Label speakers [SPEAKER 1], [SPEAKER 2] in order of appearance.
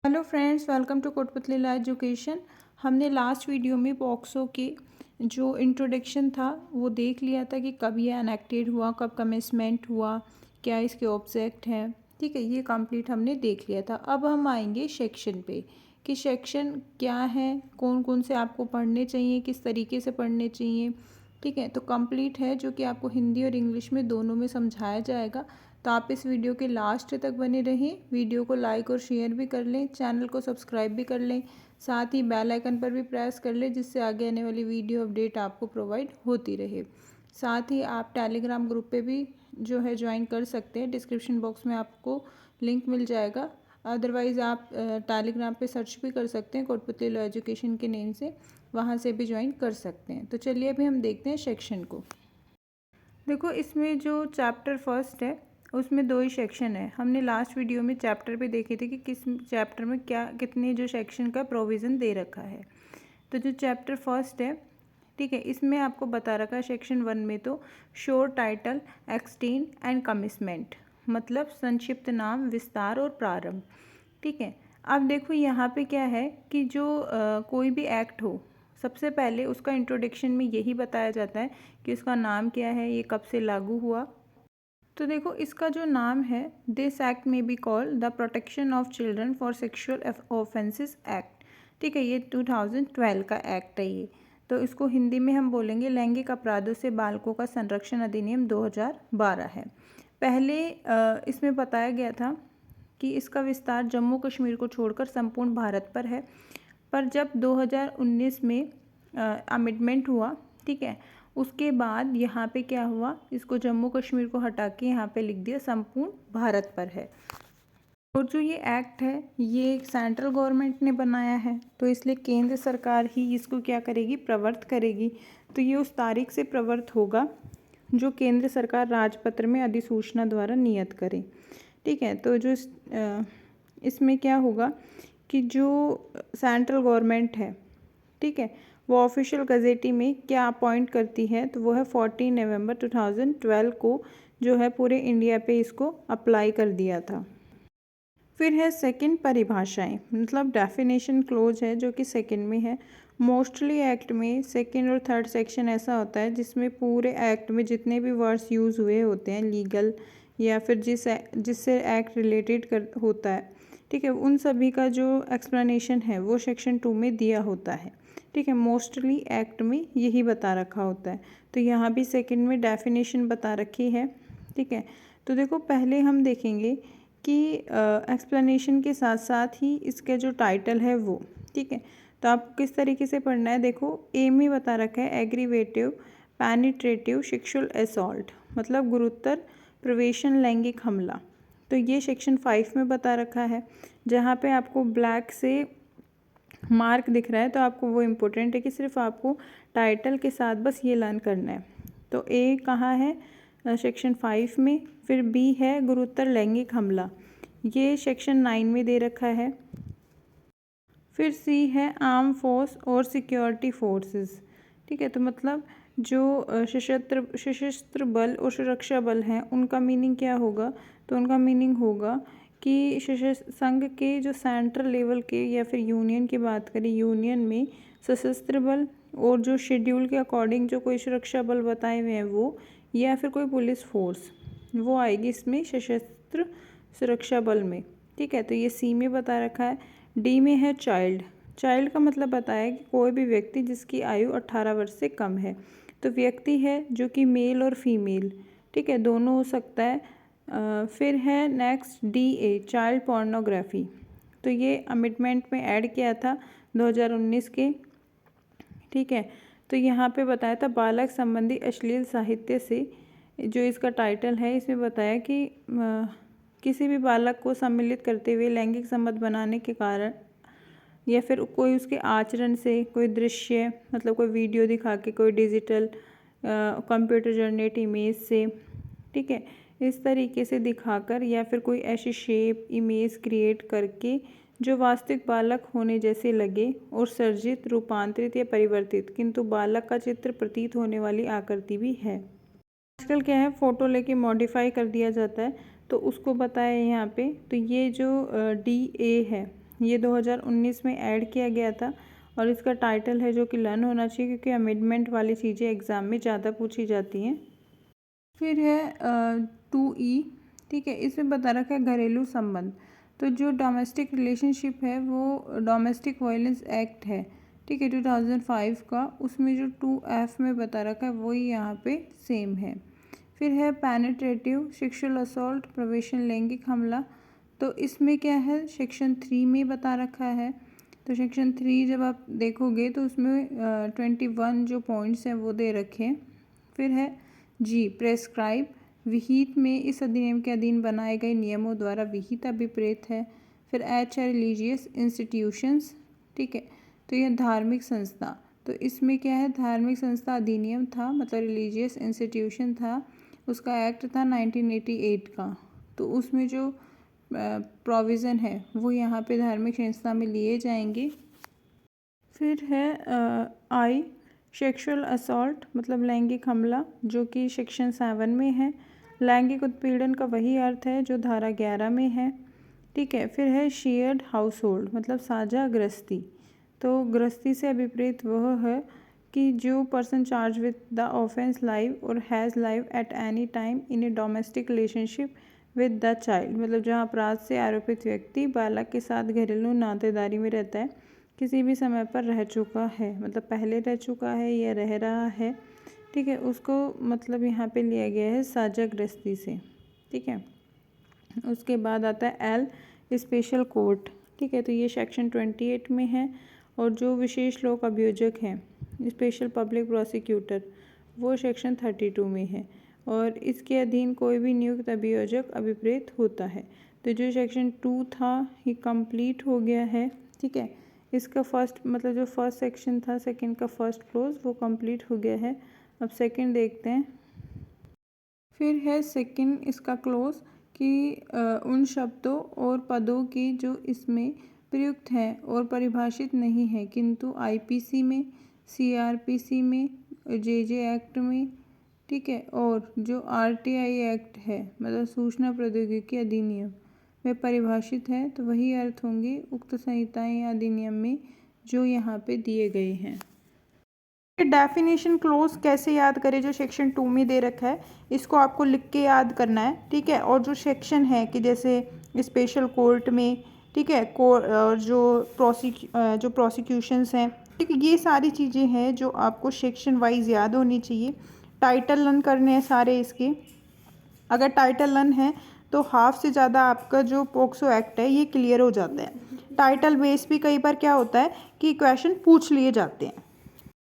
[SPEAKER 1] Hello friends, welcome to Kotputli ला education. हमने last video में पॉक्सो के जो इंट्रोडक्शन था वो देख लिया था कि कब ये एनेक्टेड हुआ, कब कमेंसमेंट हुआ, क्या इसके ऑब्जेक्ट हैं। ठीक है, ये कंप्लीट हमने देख लिया था। अब हम आएंगे सेक्शन पे कि सेक्शन क्या है, कौन कौन से आपको पढ़ने चाहिए, किस तरीके से पढ़ने चाहिए। ठीक है, तो कंप्लीट है जो कि आपको हिंदी और इंग्लिश में दोनों में समझाया जाएगा। तो आप इस वीडियो के लास्ट तक बने रहें। वीडियो को लाइक और शेयर भी कर लें, चैनल को सब्सक्राइब भी कर लें, साथ ही बेल आइकन पर भी प्रेस कर लें जिससे आगे आने वाली वीडियो अपडेट आपको प्रोवाइड होती रहे। साथ ही आप टेलीग्राम ग्रुप पे भी जो है ज्वाइन कर सकते हैं। डिस्क्रिप्शन बॉक्स में आपको लिंक मिल जाएगा। अदरवाइज़ आप टेलीग्राम पे सर्च भी कर सकते हैं कोटपुतली लॉ एजुकेशन के नेम से, वहाँ से भी ज्वाइन कर सकते हैं। तो चलिए अभी हम देखते हैं सेक्शन को। देखो, इसमें जो चैप्टर फर्स्ट है उसमें दो ही सेक्शन है। हमने लास्ट वीडियो में चैप्टर पे देखे थे कि किस चैप्टर में क्या कितने जो सेक्शन का प्रोविज़न दे रखा है। तो जो चैप्टर फर्स्ट है, ठीक है, इसमें आपको बता रखा है सेक्शन 1 में तो शोर टाइटल एक्सटेंड एंड कमिटमेंट, मतलब संक्षिप्त नाम, विस्तार और प्रारंभ। ठीक है, अब देखो यहाँ पे क्या है कि जो कोई भी एक्ट हो, सबसे पहले उसका इंट्रोडक्शन में यही बताया जाता है कि उसका नाम क्या है, ये कब से लागू हुआ। तो देखो, इसका जो नाम है, दिस एक्ट में be called the protection of children for sexual offences act. ठीक है, ये 2012 का एक्ट है ये। तो इसको हिंदी में हम बोलेंगे लैंगिक अपराधों से बालकों का संरक्षण अधिनियम 2012 है। पहले इसमें बताया गया था कि इसका विस्तार जम्मू कश्मीर को छोड़कर संपूर्ण भारत पर है। पर जब 2019 में अमेंडमेंट हुआ, ठीक है, उसके बाद यहाँ पे क्या हुआ, इसको जम्मू कश्मीर को हटा के यहाँ पे लिख दिया संपूर्ण भारत पर है। और जो ये एक्ट है ये सेंट्रल गवर्नमेंट ने बनाया है, तो इसलिए केंद्र सरकार ही इसको क्या करेगी, प्रवर्त करेगी। तो ये उस तारीख से प्रवर्त होगा जो केंद्र सरकार राजपत्र में अधिसूचना द्वारा नियत करे। ठीक है, तो जो इसमें क्या होगा कि जो सेंट्रल गवर्नमेंट है, ठीक है, वो ऑफिशियल गजेटी में क्या अपॉइंट करती है, तो वो है 14 नवंबर 2012 को जो है पूरे इंडिया पे इसको अप्लाई कर दिया था। फिर है सेकंड परिभाषाएं, मतलब डेफिनेशन क्लोज है जो कि सेकंड में है। मोस्टली एक्ट में सेकंड और थर्ड सेक्शन ऐसा होता है जिसमें पूरे एक्ट में जितने भी वर्ड्स यूज़ हुए होते हैं लीगल या फिर जिससे एक्ट रिलेटेड कर होता है, ठीक है, उन सभी का जो एक्सप्लेनेशन है वो सेक्शन 2 में दिया होता है। ठीक है, मोस्टली एक्ट में यही बता रखा होता है। तो यहाँ भी सेकंड में डेफिनेशन बता रखी है। ठीक है, तो देखो पहले हम देखेंगे कि एक्सप्लेनेशन के साथ साथ ही इसका जो टाइटल है वो, ठीक है, तो आपको किस तरीके से पढ़ना है। देखो, ए में बता रखा है एग्रीवेटिव पेनिट्रेटिव सेक्सुअल असॉल्ट, मतलब गुरुतर प्रवेशन लैंगिक हमला। तो ये सेक्शन 5 में बता रखा है। जहाँ पे आपको ब्लैक से मार्क दिख रहा है तो आपको वो इम्पोर्टेंट है कि सिर्फ आपको टाइटल के साथ बस ये लर्न करना है। तो ए कहाँ है, सेक्शन 5 में। फिर बी है गुरुतर लैंगिक हमला, ये सेक्शन 9 में दे रखा है। फिर सी है आर्म फोर्स और सिक्योरिटी फोर्सेस। ठीक है, तो मतलब जो सशस्त्र बल और सुरक्षा बल हैं उनका मीनिंग क्या होगा, तो उनका मीनिंग होगा कि सशस्त्र संघ के जो सेंट्रल लेवल के या फिर यूनियन की बात करें, यूनियन में सशस्त्र बल और जो शेड्यूल के अकॉर्डिंग जो कोई सुरक्षा बल बताए हुए हैं वो, या फिर कोई पुलिस फोर्स, वो आएगी इसमें सशस्त्र सुरक्षा बल में। ठीक है, तो ये सी में बता रखा है। डी में है चाइल्ड। चाइल्ड का मतलब बताया कि कोई भी व्यक्ति जिसकी आयु 18 वर्ष से कम है। तो व्यक्ति है जो कि मेल और फीमेल, ठीक है, दोनों हो सकता है। फिर है next D a child pornography. तो ये अमेंडमेंट में ऐड किया था 2019 के। ठीक है, तो यहाँ पे बताया था बालक संबंधी अश्लील साहित्य से, जो इसका टाइटल है इसमें बताया कि किसी भी बालक को सम्मिलित करते हुए लैंगिक संबंध बनाने के कारण या फिर कोई उसके आचरण से, कोई दृश्य मतलब कोई वीडियो दिखा के, कोई डिजिटल कंप्यूटर जनरेट इमेज से, ठीक है, इस तरीके से दिखाकर या फिर कोई ऐसी शेप इमेज क्रिएट करके जो वास्तविक बालक होने जैसे लगे और सर्जित, रूपांतरित या परिवर्तित किंतु बालक का चित्र प्रतीत होने वाली आकृति भी है। आजकल क्या है, फ़ोटो लेके मॉडिफाई कर दिया जाता है, तो उसको बताया है यहाँ पे। तो ये जो डी ए है, ये 2019 में ऐड किया गया था और इसका टाइटल है जो कि लर्न होना चाहिए, क्योंकि अमेंडमेंट वाली चीज़ें एग्ज़ाम में ज़्यादा पूछी जाती हैं। फिर है 2E, ठीक है, इसमें बता रखा है घरेलू संबंध। तो जो डोमेस्टिक रिलेशनशिप है वो डोमेस्टिक वायलेंस एक्ट है, ठीक है, 2005 का, उसमें जो 2F में बता रखा है वही यहाँ पे सेम है। फिर है पेनिट्रेटिव सेक्सुअल असॉल्ट प्रवेशन लैंगिक हमला। तो इसमें क्या है, सेक्शन 3 में बता रखा है। तो सेक्शन 3 जब आप देखोगे तो उसमें 21 जो पॉइंट्स हैं वो दे रखे हैं। फिर है जी प्रेस्क्राइब, विहित में इस अधिनियम के अधीन बनाए गए नियमों द्वारा विहित अभिप्रेत है। फिर एच है रिलीजियस इंस्टीट्यूशंस, ठीक है, तो यह धार्मिक संस्था। तो इसमें क्या है, धार्मिक संस्था अधिनियम था, मतलब रिलीजियस इंस्टीट्यूशन था, उसका एक्ट था 1988 का। तो उसमें जो प्रोविज़न है वो यहाँ पे धार्मिक संस्था में लिए जाएंगे। फिर है आई सेक्सुअल असॉल्ट, मतलब लैंगिक हमला, जो कि सेक्शन 7 में है। लैंगिक उत्पीड़न का वही अर्थ है जो धारा 11 में है, ठीक है। फिर है शेयर्ड हाउस होल्ड, मतलब साझा गृहस्थी। तो गृहस्थी से अभिप्रेत वह है कि जो person charge with the offence live और has live at any time in a domestic relationship with the child, मतलब जहाँ अपराध से आरोपित व्यक्ति बालक के साथ घरेलू नातेदारी में रहता है, किसी भी समय पर रह चुका है, मतलब पहले रह चुका है या रह रहा है, ठीक है, उसको मतलब यहाँ पे लिया गया है साझा गृहस्थी से, ठीक है। उसके बाद आता है एल स्पेशल कोर्ट, ठीक है, तो ये सेक्शन 28 में है। और जो विशेष लोक अभियोजक हैं स्पेशल पब्लिक प्रोसिक्यूटर, वो सेक्शन 32 में है और इसके अधीन कोई भी नियुक्त अभियोजक अभिप्रेत होता है। तो जो सेक्शन 2 था ये कंप्लीट हो गया है, ठीक है। इसका फर्स्ट मतलब जो फर्स्ट सेक्शन था सेकंड का फर्स्ट क्लोज वो कंप्लीट हो गया है। अब सेकंड देखते हैं। फिर है सेकंड इसका क्लोज कि उन शब्दों और पदों की जो इसमें प्रयुक्त हैं और परिभाषित नहीं है, किंतु आईपीसी में, सीआरपीसी में, जेजे एक्ट में, ठीक है, और जो आरटीआई एक्ट है, मतलब सूचना प्रौद्योगिकी अधिनियम में परिभाषित है, तो वही अर्थ होंगे उक्त संहिताएं या अधिनियम में जो यहाँ पे दिए गए हैं। डेफिनेशन क्लोज कैसे याद करें, जो सेक्शन 2 में दे रखा है इसको आपको लिख के याद करना है, ठीक है। और जो सेक्शन है कि जैसे स्पेशल कोर्ट में, ठीक है, और जो प्रोसिक्यूशंस हैं, ठीक है, ये सारी चीज़ें हैं जो आपको सेक्शन वाइज याद होनी चाहिए। टाइटल लर्न करने हैं सारे इसके। अगर टाइटल लर्न है तो हाफ से ज़्यादा आपका जो पोक्सो एक्ट है ये क्लियर हो जाता है। टाइटल बेस भी कई बार क्या होता है कि क्वेश्चन पूछ लिए जाते हैं।